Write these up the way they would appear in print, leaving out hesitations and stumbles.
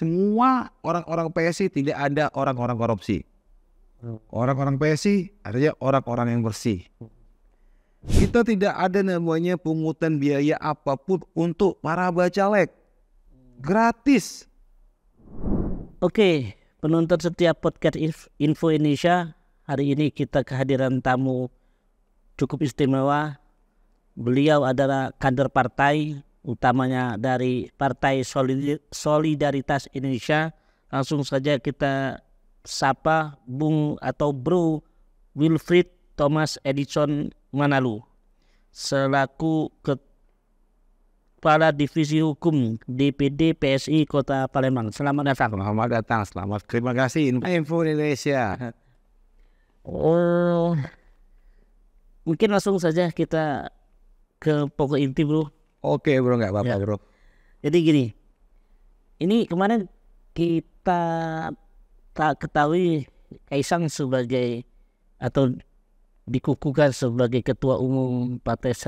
semua orang-orang PSI tidak ada orang-orang korupsi. Orang-orang PSI artinya orang-orang yang bersih. Kita tidak ada namanya pungutan biaya apapun untuk para bacalek. Gratis. Oke, penonton setiap podcast Info Indonesia, hari ini kita kehadiran tamu cukup istimewa. Beliau adalah kader partai, utamanya dari Partai Solidaritas Indonesia. Langsung saja kita sapa Bung atau Bro Wilfried Thomas Edison Manalu, selaku Kepala Divisi Hukum DPD PSI Kota Palembang. Selamat datang. Selamat datang, selamat. Terima kasih Info Indonesia. Mungkin langsung saja kita ke pokok inti, Bro. Oke bro, nggak apa-apa bro. Jadi gini, ini kemarin kita tak ketahui Kaisang sebagai atau dikukuhkan sebagai Ketua Umum Partai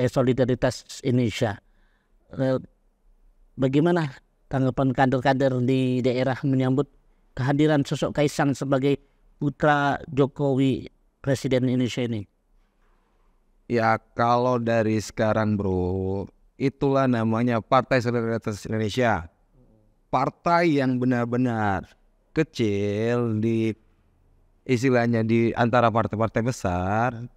Solidaritas Indonesia. Bagaimana tanggapan kader-kader di daerah menyambut kehadiran sosok Kaisang sebagai putra Jokowi, Presiden Indonesia ini? Ya kalau dari sekarang bro, itulah namanya Partai Solidaritas Indonesia. Partai yang benar-benar kecil di istilahnya di antara partai-partai besar.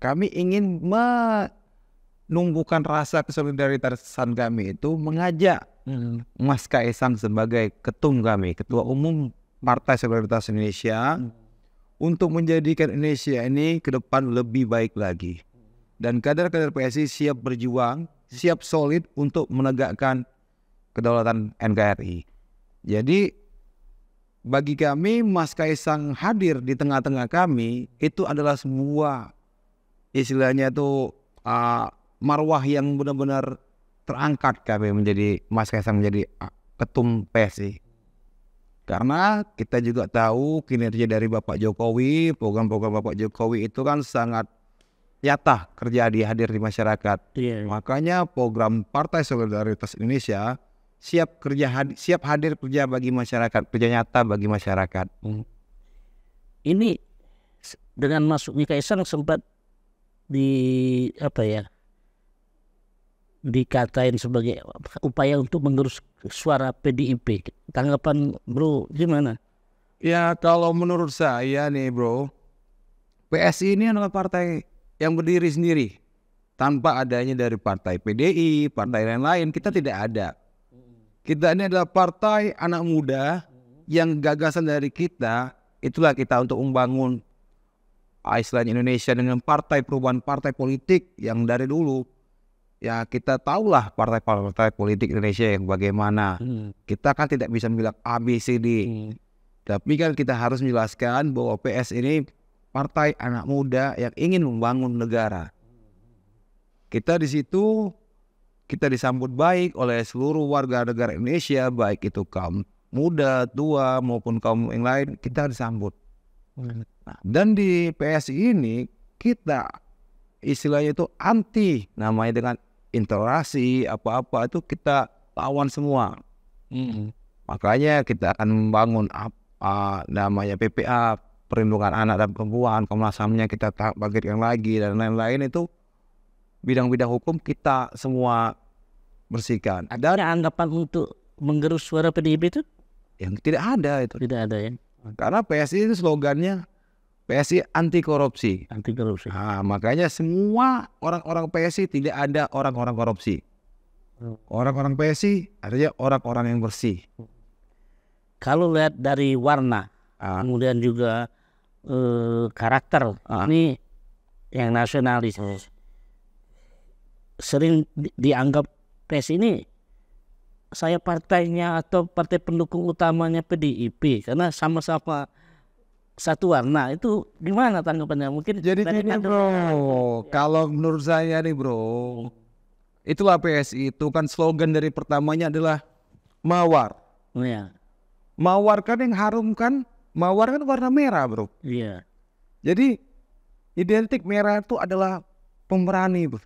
Kami ingin menumbuhkan rasa kesolidaritasan kami itu, mengajak Mas Kaisang sebagai ketum kami, Ketua Umum Partai Solidaritas Indonesia, untuk menjadikan Indonesia ini ke depan lebih baik lagi. Dan kader-kader PSI siap berjuang, siap solid untuk menegakkan kedaulatan NKRI. Jadi bagi kami Mas Kaisang hadir di tengah-tengah kami itu adalah sebuah istilahnya itu marwah yang benar-benar terangkat kami menjadi Mas Kaisang menjadi ketum PSI. Karena kita juga tahu kinerja dari Bapak Jokowi, program-program Bapak Jokowi itu kan sangat nyata kerja hadir di masyarakat. Makanya program Partai Solidaritas Indonesia siap hadir kerja bagi masyarakat, kerja nyata bagi masyarakat. Ini dengan masuknya Kaisang sempat dikatain sebagai upaya untuk menggerus suara PDIP. Tanggapan Bro gimana? Ya kalau menurut saya nih bro, PSI ini adalah partai yang berdiri sendiri tanpa adanya dari partai PDI, partai lain-lain. Kita tidak ada. Kita ini adalah partai anak muda yang gagasan dari kita itulah kita untuk membangun istilahnya Indonesia dengan partai perubahan, partai politik yang dari dulu ya kita tahulah partai politik Indonesia yang bagaimana. Kita kan tidak bisa bilang A, B, C, D. Tapi kan kita harus menjelaskan bahwa PS ini partai anak muda yang ingin membangun negara. Kita di situ, kita disambut baik oleh seluruh warga negara Indonesia, baik itu kaum muda, tua maupun kaum yang lain, kita disambut. Nah, dan di PSI ini kita istilahnya itu anti, namanya dengan intoleransi apa-apa itu kita lawan semua. Makanya kita akan membangun namanya PPA, perlindungan anak dan perempuan, Komnas HAM-nya kita bangkitkan lagi dan lain-lain. Itu bidang-bidang hukum kita semua bersihkan. Ada anggapan untuk menggerus suara PDIP itu? Yang tidak ada itu. Tidak ada ya. Karena PSI itu slogannya PSI anti korupsi. Anti korupsi. Nah, makanya semua orang-orang PSI tidak ada orang-orang korupsi. Orang-orang PSI artinya orang-orang yang bersih. Kalau lihat dari warna, kemudian juga karakter, ini yang nasionalis. Sering dianggap PSI ini saya partainya atau partai pendukung utamanya PDIP karena sama-sama satu warna. Itu gimana tanggapannya? Mungkin jadi gini bro, kalau menurut saya nih bro, itulah PSI itu kan slogan dari pertamanya adalah Mawar. Mawar kan yang harum kan, Mawar kan warna merah bro. Iya. Jadi identik merah itu adalah pemberani bro.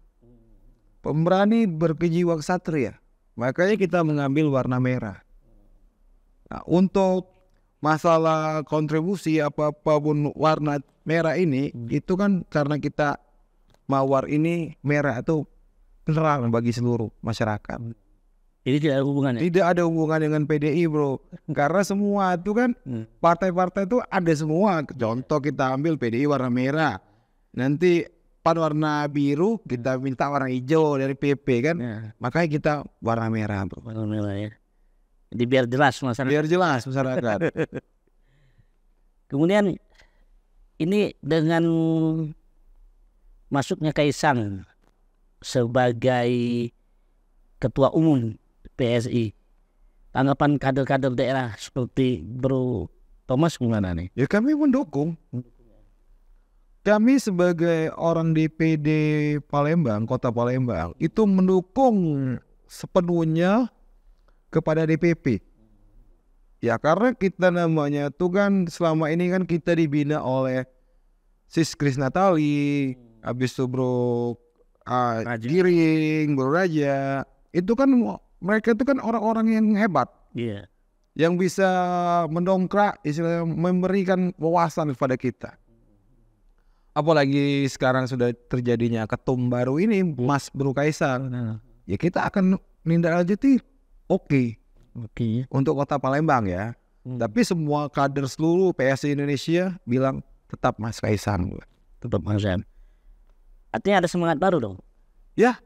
Pemberani berkejiwa ksatria. Makanya kita mengambil warna merah. Nah, untuk masalah kontribusi apapun warna merah ini, itu kan karena kita mawar ini merah itu penerang bagi seluruh masyarakat. Jadi tidak ada hubungannya. Tidak ada hubungan dengan PDI bro, karena semua itu kan partai-partai itu ada semua. Contoh kita ambil PDI warna merah, nanti PAN warna biru, kita minta warna hijau dari PP kan, makanya kita warna merah bro. Warna merah ya. Jadi biar jelas masyarakat. Biar jelas masyarakat. Kemudian ini dengan masuknya Kaisang sebagai ketua umum PSI, tanggapan kader-kader daerah seperti Bro Thomas gimana nih? Ya kami mendukung. Kami sebagai orang DPD Palembang, Kota Palembang, itu mendukung sepenuhnya kepada DPP. Ya karena kita namanya tuh kan selama ini kan kita dibina oleh Sis Krisnatali, habis itu Bro Giring, Bro Raja. Itu kan mereka itu kan orang-orang yang hebat. Iya. Yang bisa mendongkrak, istilahnya memberikan wawasan kepada kita. Apalagi sekarang sudah terjadinya ketum baru ini, Mas Bro Kaisang. Ya kita akan menindaklanjuti oke untuk Kota Palembang ya. Tapi semua kader seluruh PSI Indonesia bilang tetap Mas Kaisang. Tetap Mas Kaisang. Artinya ada semangat baru dong? Ya,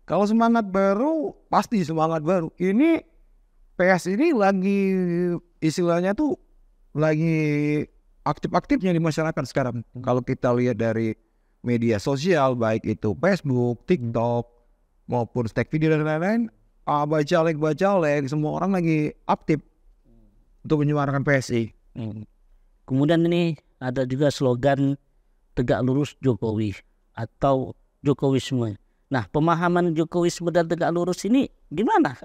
kalau semangat baru pasti semangat baru. Ini PS ini lagi istilahnya tuh lagi aktif-aktifnya di masyarakat sekarang. Kalau kita lihat dari media sosial, baik itu Facebook, TikTok, maupun stack video dan lain-lain, bacalek, semua orang lagi aktif untuk menyuarakan PSI. Kemudian ini ada juga slogan tegak lurus Jokowi atau Jokowisme. Nah, pemahaman Jokowisme dan tegak lurus ini gimana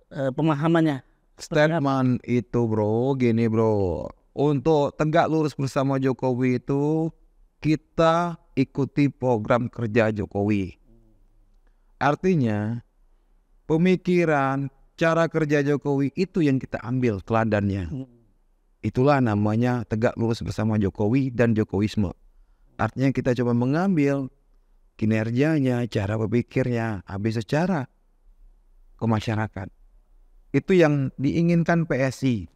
pemahamannya? Statement itu bro, gini bro, untuk tegak lurus bersama Jokowi itu kita ikuti program kerja Jokowi. Artinya pemikiran, cara kerja Jokowi itu yang kita ambil teladannya. Itulah namanya tegak lurus bersama Jokowi dan Jokowisme. Artinya kita coba mengambil kinerjanya, cara berpikirnya, habis secara ke masyarakat. Itu yang diinginkan PSI.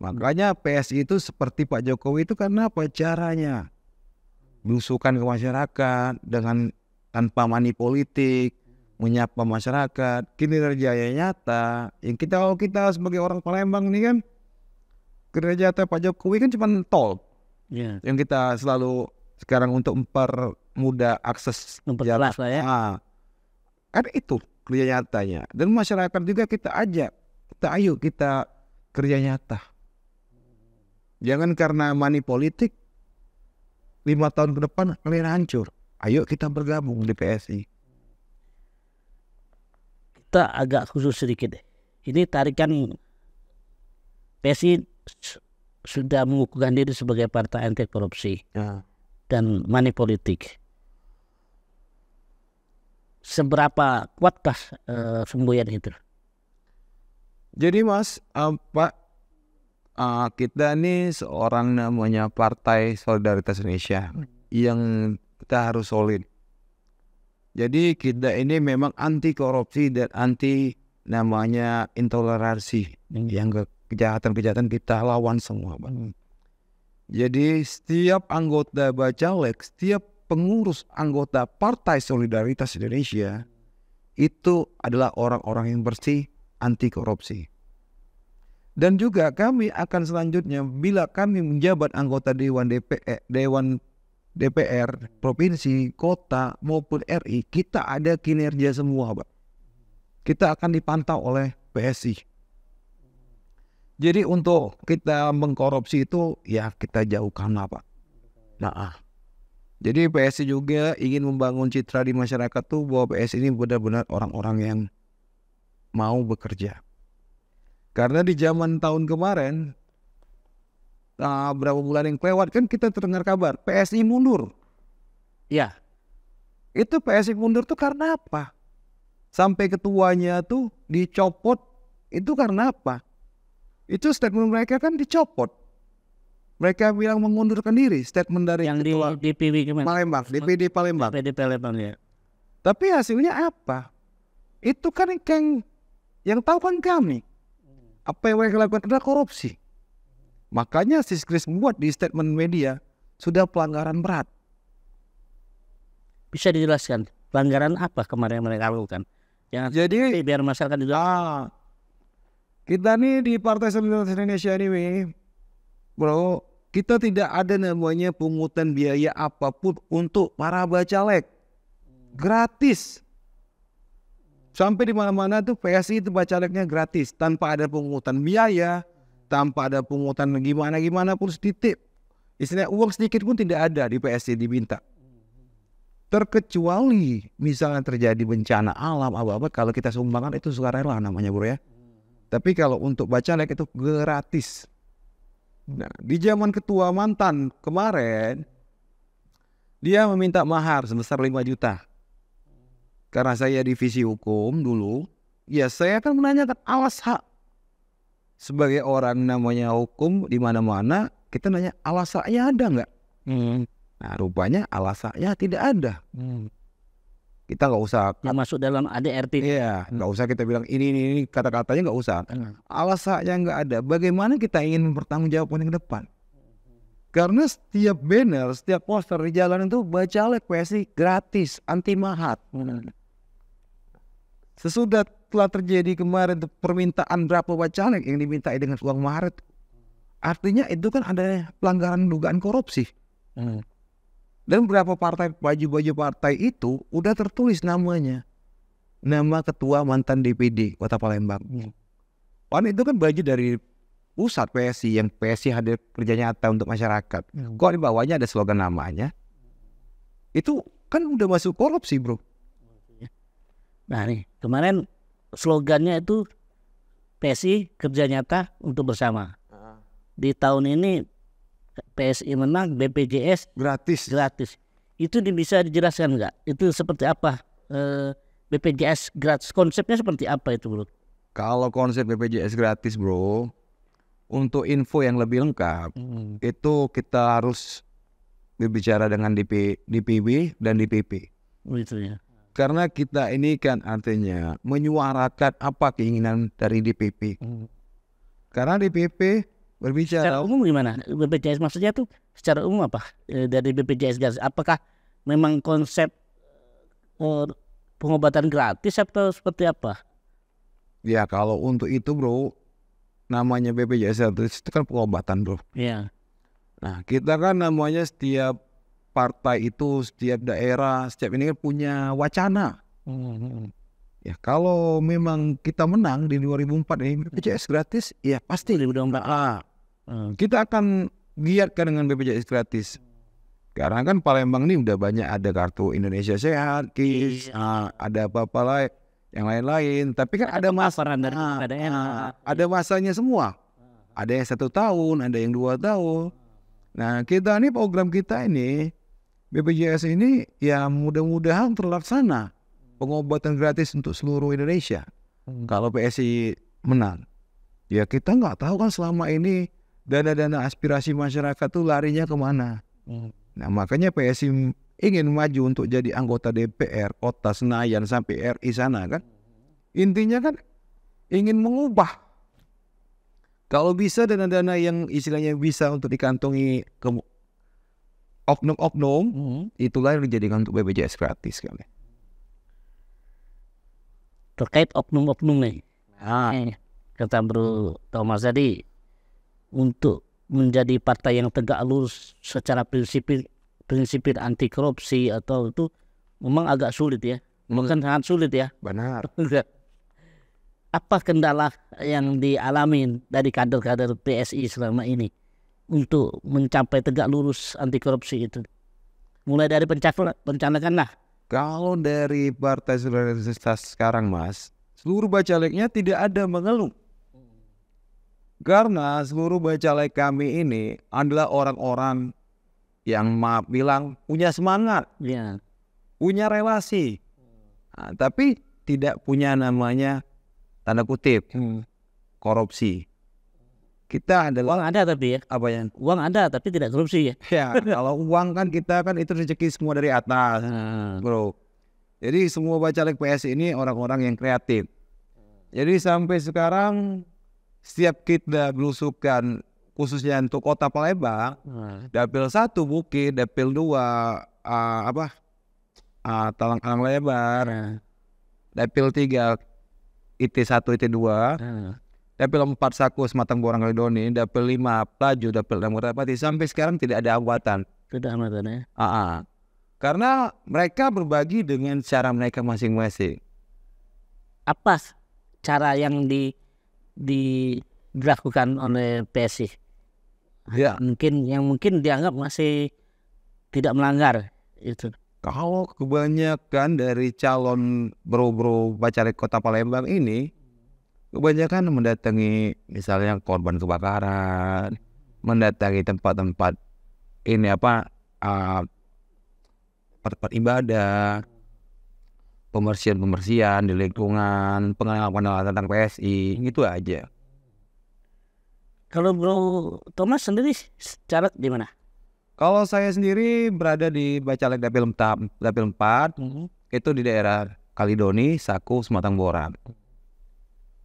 Makanya PSI itu seperti Pak Jokowi itu karena apa? Caranya belusukan ke masyarakat dengan tanpa money politik, menyapa masyarakat, kinerjanya nyata. Yang kalau kita sebagai orang Palembang ini kan kinerja Pak Jokowi kan cuma tol. Yang kita selalu sekarang untuk mempermudah akses jalan ya. Kan itu kerja nyatanya. Dan masyarakat juga kita ajak, kita kerja nyata. Jangan karena money politik 5 tahun ke depan kalian hancur. Ayo kita bergabung di PSI. Kita agak khusus sedikit deh. Ini tarikan PSI sudah mengukuhkan diri sebagai partai anti korupsi dan money politik. Seberapa kuatkah semboyan itu? Jadi Mas, Pak, kita ini seorang namanya Partai Solidaritas Indonesia yang kita harus solid. Jadi kita ini memang anti korupsi dan anti namanya intoleransi. Yang kejahatan-kejahatan kita lawan semua, Pak. Jadi setiap anggota Bacalek, setiap pengurus anggota Partai Solidaritas Indonesia itu adalah orang-orang yang bersih, anti korupsi. Dan juga kami akan selanjutnya bila kami menjabat anggota Dewan DPR provinsi, kota maupun RI, kita ada kinerja semua, Pak. Kita akan dipantau oleh PSI. Jadi untuk kita mengkorupsi itu ya kita jauhkan lah, Pak. Jadi PSI juga ingin membangun citra di masyarakat tuh bahwa PSI ini benar-benar orang-orang yang mau bekerja. Karena di zaman tahun kemarin, berapa bulan yang kelewat kan kita terdengar kabar PSI mundur. Ya. Itu PSI mundur tuh karena apa? Sampai ketuanya tuh dicopot, itu karena apa? Itu statement mereka kan dicopot. Mereka bilang mengundurkan diri, statement dari yang di ketua DPW gimana? Palembang, DPD Palembang. DPD Palembang ya. Tapi hasilnya apa? Itu kan yang tahu kan kami. Apa yang mereka lakukan adalah korupsi. Makanya Siskris membuat di statement media sudah pelanggaran berat. Bisa dijelaskan pelanggaran apa kemarin yang mereka lakukan? Jadi Biar masyarakat juga. Kita nih di Partai Solidaritas Indonesia ini, bro, kita tidak ada namanya pungutan biaya apapun untuk para bacalek. Gratis. Sampai di mana-mana tuh PSI itu bacaleknya gratis tanpa ada pungutan biaya, tanpa ada pungutan gimana pun sedikit. Istilah uang sedikit pun tidak ada di PSI diminta. Terkecuali misalnya terjadi bencana alam apa-apa, kalau kita sumbangkan itu sukarela namanya, bro ya. Tapi kalau untuk bacalek itu gratis. Nah, di zaman ketua mantan kemarin dia meminta mahar sebesar 5 juta. Karena saya divisi hukum dulu, ya saya akan menanyakan alas hak. Sebagai orang namanya hukum di mana-mana, kita nanya alas haknya ada nggak? Nah, rupanya alas haknya tidak ada. Kita nggak usah masuk dalam ADRT. Iya, nggak usah kita bilang ini kata-katanya nggak usah. Alas haknya nggak ada. Bagaimana kita ingin bertanggung jawab yang ke depan? Karena setiap banner, setiap poster di jalan itu bacalek PSI gratis, anti mahar. Sesudah telah terjadi kemarin permintaan berapa bacalek yang dimintai dengan uang mahar itu, artinya itu kan ada pelanggaran dugaan korupsi. Dan berapa partai, baju-baju partai itu udah tertulis namanya, nama ketua mantan DPD Kota Palembang. Pan itu kan baju dari pusat PSI yang PSI hadir kerja nyata untuk masyarakat. Kok di bawahnya ada slogan namanya? Itu kan udah masuk korupsi, bro. Nah nih, kemarin slogannya itu PSI kerja nyata untuk bersama. Di tahun ini PSI menang, BPJS gratis. Itu bisa dijelaskan nggak? Itu seperti apa? BPJS gratis, konsepnya seperti apa itu, bro? Kalau konsep BPJS gratis, bro, untuk info yang lebih lengkap, itu kita harus berbicara dengan DPW dan DPP. Itu ya. Karena kita ini kan artinya menyuarakan apa keinginan dari DPP. Karena DPP berbicara. Secara umum gimana? BPJS maksudnya tuh secara umum apa? Dari BPJS gratis, apakah memang konsep pengobatan gratis atau seperti apa? Ya kalau untuk itu, bro, namanya BPJS gratis itu kan pengobatan, bro. Iya. Nah, kita kan namanya setiap partai itu, setiap daerah, setiap ini kan punya wacana. Ya kalau memang kita menang di 2004 ini BPJS gratis, ya pasti 2024. Kita akan giatkan dengan BPJS gratis. Karena kan Palembang ini udah banyak ada kartu Indonesia Sehat, KIS, ada apa-apa lain, yang lain-lain. Tapi kan ada ada masanya semua. Ada yang 1 tahun, ada yang 2 tahun. Nah kita ini program kita ini BPJS ini ya mudah-mudahan terlaksana pengobatan gratis untuk seluruh Indonesia. Kalau PSI menang, ya kita nggak tahu kan selama ini dana-dana aspirasi masyarakat tuh larinya kemana. Nah makanya PSI ingin maju untuk jadi anggota DPR Kota Senayan sampai RI sana kan. Intinya kan ingin mengubah. Kalau bisa dana-dana yang istilahnya bisa untuk dikantongi ke oknum-oknum, itulah yang dijadikan untuk BPJS gratis kali. Terkait oknum-oknum nih, kata Bro Thomas tadi, untuk menjadi partai yang tegak lurus secara prinsipil anti korupsi atau itu memang agak sulit ya, bukan sangat sulit ya. Benar. Apa kendala yang dialami dari kader-kader PSI selama ini untuk mencapai tegak lurus anti korupsi itu? Mulai dari pencalekan lah. Kalau dari Partai Solidaritas sekarang, Mas, seluruh bacaleknya tidak ada mengeluh. Karena seluruh bacalek kami ini adalah orang-orang yang maaf bilang punya semangat, punya relasi, tapi tidak punya namanya tanda kutip korupsi. kita adalah Uang ada tapi ya. apa ya? Uang ada tapi tidak korupsi ya. Ya, kalau uang kan kita kan itu rezeki semua dari atas, bro. Jadi semua bacalek PSI ini orang-orang yang kreatif. Jadi sampai sekarang setiap kita belusukan khususnya untuk Kota Palembang, Dapil 1 Bukit, Dapil 2 Talang-Alang Lebar, Dapil 3 IT1 IT2, Dapil 4 Saku Sematang Borang Kaledoni, Dapil 5 Pelaju, Dapil 6 Kertapati, sampai sekarang tidak ada hambatan. Tidak hambatan ya. Karena mereka berbagi dengan cara mereka masing-masing. Apa cara yang dilakukan oleh PSI? Ya, mungkin dianggap masih tidak melanggar itu. kalau kebanyakan dari calon bro-bro bacalek Kota Palembang ini kebanyakan mendatangi misalnya korban kebakaran, mendatangi tempat-tempat ini tempat ibadah, pembersihan di lingkungan, pengenalan tentang PSI, gitu aja. Kalau Bro Thomas sendiri secara di mana? Kalau saya sendiri berada di Bacalek Dapil 4, itu di daerah Kaledoni, Saku, Sematang Borang.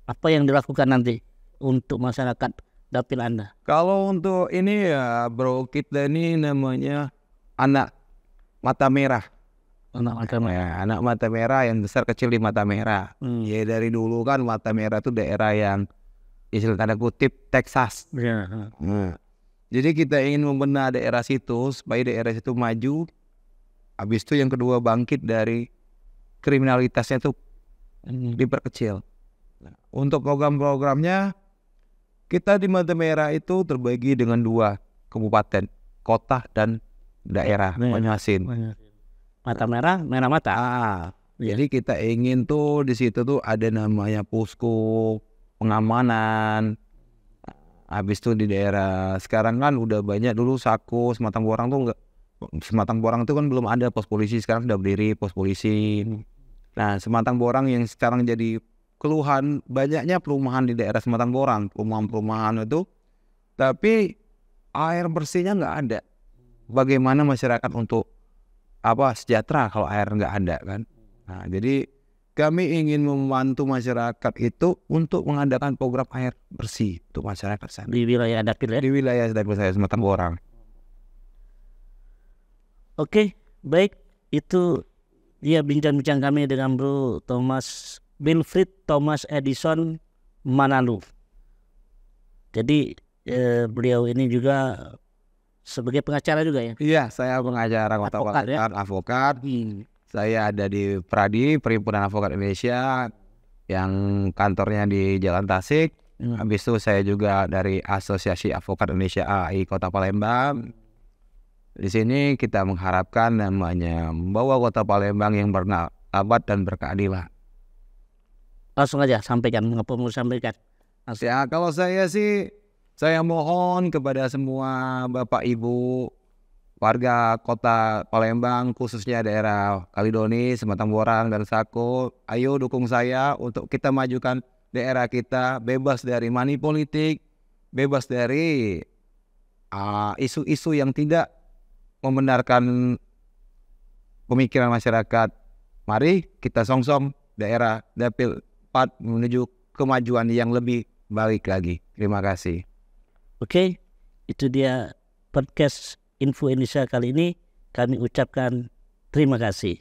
Apa yang dilakukan nanti untuk masyarakat dapil Anda? Kalau untuk ini ya bro, kita ini namanya anak mata merah. Anak mata merah yang besar kecil di mata merah. Ya dari dulu kan mata merah itu daerah yang istilah tanda kutip Texas. Jadi kita ingin membenahi daerah situ supaya daerah situ maju. Habis itu yang kedua bangkit dari kriminalitasnya itu diperkecil. Untuk program-programnya kita di mata merah itu terbagi dengan 2 kabupaten, kota dan daerah Banyuasin. Mata merah, merah mata. Jadi kita ingin tuh di situ tuh ada namanya posko pengamanan. Habis itu di daerah sekarang kan udah banyak, dulu Saku, Sematang Borang tuh enggak. Sematang Borang itu kan belum ada pos polisi, sekarang sudah berdiri pos polisi. Nah, Sematang Borang yang sekarang jadi keluhan banyaknya perumahan di daerah Sematang Borang, perumahan-perumahan itu, tapi air bersihnya nggak ada. Bagaimana masyarakat untuk sejahtera kalau air nggak ada kan? Nah, jadi kami ingin membantu masyarakat itu untuk mengadakan program air bersih untuk masyarakat sana. Di wilayah dapil ya? Di wilayah dapil saya Sematang Borang. Oke, baik, itu dia bincang-bincang kami dengan Bro Thomas Wilfried Thomas Edison Manalu. Jadi beliau ini juga sebagai pengacara juga ya? Iya, saya pengacara Kota Advokat, Palembang, advokat. Saya ada di PRADI, Perhimpunan Advokat Indonesia, yang kantornya di Jalan Tasik. Habis itu saya juga dari Asosiasi Advokat Indonesia AI Kota Palembang. Di sini kita mengharapkan namanya membawa Kota Palembang yang bermartabat dan berkeadilan. Langsung aja sampaikan, apa mau sampaikan? Ya, kalau saya sih, saya mohon kepada semua Bapak Ibu warga Kota Palembang, khususnya daerah Kaledoni, Sematang Borang dan Saku, ayo dukung saya untuk kita majukan daerah kita bebas dari money politik, bebas dari isu-isu yang tidak membenarkan pemikiran masyarakat. Mari kita songsong daerah Dapil 4 menuju kemajuan yang lebih baik lagi. Terima kasih. Oke, itu dia podcast Info Indonesia kali ini. Kami ucapkan terima kasih.